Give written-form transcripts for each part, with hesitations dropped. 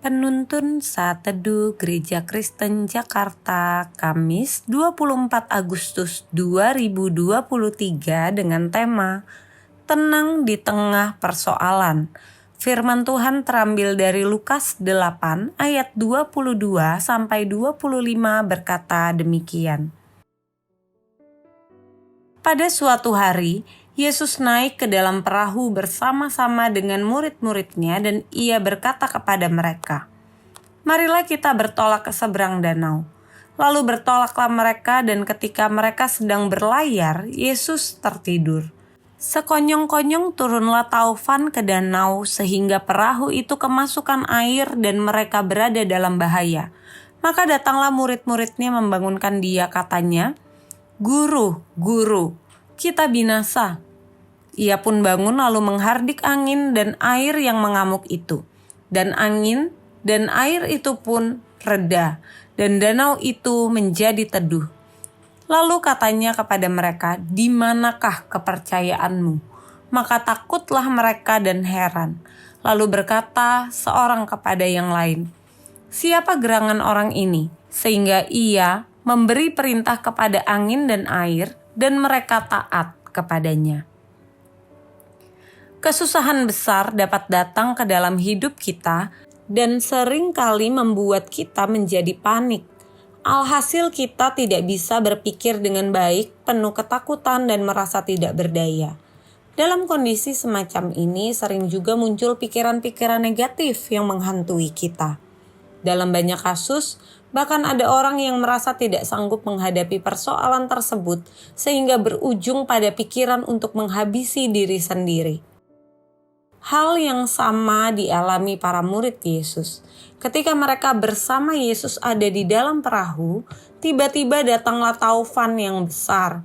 Penuntun Saat Teduh Gereja Kristen Jakarta, Kamis 24 Agustus 2023 dengan tema Tenang di Tengah Persoalan. Firman Tuhan terambil dari Lukas 8 ayat 22 sampai 25 berkata demikian. Pada suatu hari, Yesus naik ke dalam perahu bersama-sama dengan murid-muridnya dan ia berkata kepada mereka, "Marilah kita bertolak ke seberang danau." Lalu bertolaklah mereka dan ketika mereka sedang berlayar, Yesus tertidur. Sekonyong-konyong turunlah taufan ke danau sehingga perahu itu kemasukan air dan mereka berada dalam bahaya. Maka datanglah murid-muridnya membangunkan dia, katanya, "Guru, Guru, kita binasa." Ia pun bangun lalu menghardik angin dan air yang mengamuk itu. Dan angin dan air itu pun reda, dan danau itu menjadi teduh. Lalu katanya kepada mereka, "Di manakah kepercayaanmu?" Maka takutlah mereka dan heran. Lalu berkata seorang kepada yang lain, "Siapa gerangan orang ini, sehingga ia memberi perintah kepada angin dan air, dan mereka taat kepadanya?" Kesusahan besar dapat datang ke dalam hidup kita dan sering kali membuat kita menjadi panik. Alhasil kita tidak bisa berpikir dengan baik, penuh ketakutan dan merasa tidak berdaya. Dalam kondisi semacam ini sering juga muncul pikiran-pikiran negatif yang menghantui kita. Dalam banyak kasus, bahkan ada orang yang merasa tidak sanggup menghadapi persoalan tersebut sehingga berujung pada pikiran untuk menghabisi diri sendiri. Hal yang sama dialami para murid Yesus. Ketika mereka bersama Yesus ada di dalam perahu, tiba-tiba datanglah taufan yang besar,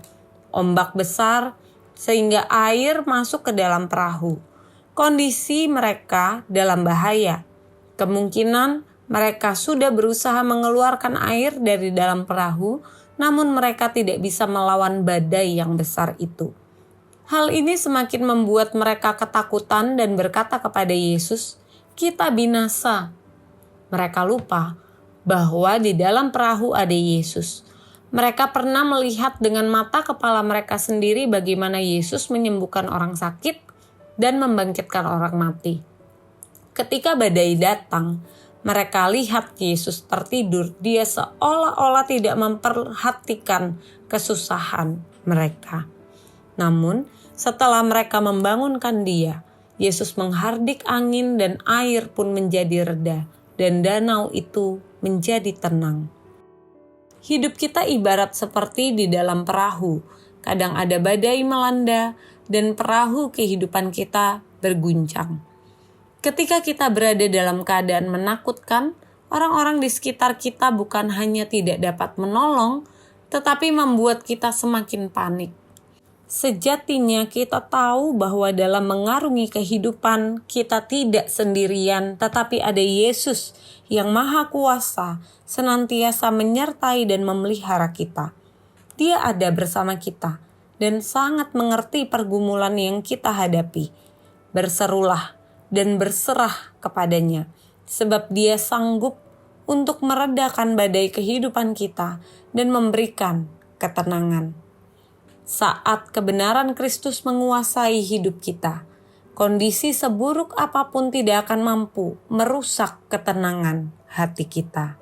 ombak besar, sehingga air masuk ke dalam perahu. Kondisi mereka dalam bahaya. Kemungkinan mereka sudah berusaha mengeluarkan air dari dalam perahu, namun mereka tidak bisa melawan badai yang besar itu. Hal ini semakin membuat mereka ketakutan dan berkata kepada Yesus, "Kita binasa." Mereka lupa bahwa di dalam perahu ada Yesus. Mereka pernah melihat dengan mata kepala mereka sendiri bagaimana Yesus menyembuhkan orang sakit dan membangkitkan orang mati. Ketika badai datang, mereka lihat Yesus tertidur. Dia seolah-olah tidak memperhatikan kesusahan mereka. Namun, setelah mereka membangunkan dia, Yesus menghardik angin dan air pun menjadi reda, dan danau itu menjadi tenang. Hidup kita ibarat seperti di dalam perahu. Kadang ada badai melanda, dan perahu kehidupan kita berguncang. Ketika kita berada dalam keadaan menakutkan, orang-orang di sekitar kita bukan hanya tidak dapat menolong, tetapi membuat kita semakin panik. Sejatinya kita tahu bahwa dalam mengarungi kehidupan kita tidak sendirian, tetapi ada Yesus yang Maha Kuasa senantiasa menyertai dan memelihara kita. Dia ada bersama kita dan sangat mengerti pergumulan yang kita hadapi. Berserulah dan berserah kepadanya, sebab Dia sanggup untuk meredakan badai kehidupan kita dan memberikan ketenangan. Saat kebenaran Kristus menguasai hidup kita, kondisi seburuk apapun tidak akan mampu merusak ketenangan hati kita.